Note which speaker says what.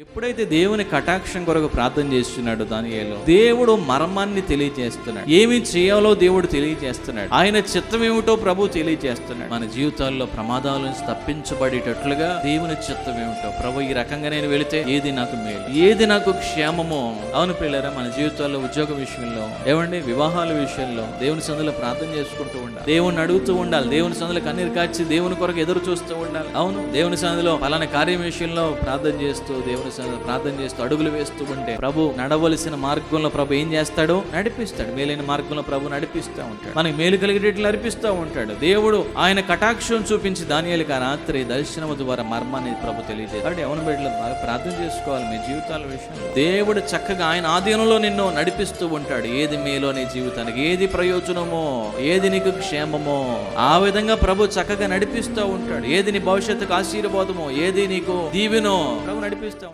Speaker 1: ఎప్పుడైతే దేవుని కటాక్షం కొరకు ప్రార్థన చేస్తున్నాడు దానియేలు, దేవుడు మర్మాన్ని తెలియజేస్తున్నాడు. ఏమి చేయాలో దేవుడు తెలియజేస్తున్నాడు. ఆయన చిత్తం ఏమిటో ప్రభు తెలియజేస్తున్నాడు. మన జీవితాల్లో ప్రమాదాల నుంచి తప్పించబడేటట్లుగా దేవుని చిత్తం ఏమిటో ప్రభు, ఈ రకంగా నేను వెళితే ఏది నాకు మేలు, ఏది నాకు క్షేమమో. అవును పిల్లరా, మన జీవితాల్లో ఉద్యోగ విషయంలో, ఏమండి వివాహాల విషయంలో దేవుని సందులో ప్రార్థన చేసుకుంటూ ఉండాలి. దేవుని అడుగుతూ ఉండాలి. దేవుని సందులో కన్నీరు కాచి దేవుని కొరకు ఎదురు చూస్తూ ఉండాలి. అవును, దేవుని సందులో పలానా కార్యం విషయంలో ప్రార్థన చేస్తూ ప్రార్థన చేస్తూ అడుగులు వేస్తూ ఉంటే ప్రభు నడవలసిన మార్గంలో ప్రభు ఏం చేస్తాడు? నడిపిస్తాడు. మేలైన మార్గంలో ప్రభు నడిపిస్తూ ఉంటాడు. మనకి మేలు కలిగేటట్లు నడిపిస్తూ ఉంటాడు. దేవుడు ఆయన కటాక్షం చూపించి దానియేలుకి ఆ రాత్రి దర్శనము ద్వారా మర్మాన్ని ప్రభు తెలియజేస్తాడు. ఎవరి బిడ్డలు బాగా ప్రార్థన చేసుకోవాలి. మీ జీవితాల విషయంలో దేవుడు చక్కగా ఆయన ఆధీనంలో నిన్ను నడిపిస్తూ ఉంటాడు. ఏది మేలో నీ జీవితానికి, ఏది ప్రయోజనమో, ఏది నీకు క్షేమమో, ఆ విధంగా ప్రభు చక్కగా నడిపిస్తూ ఉంటాడు. ఏది నీ భవిష్యత్తుకు ఆశీర్వాదమో, ఏది నీకు దీవెనో ప్రభు నడిపిస్తూ ఉంటాడు.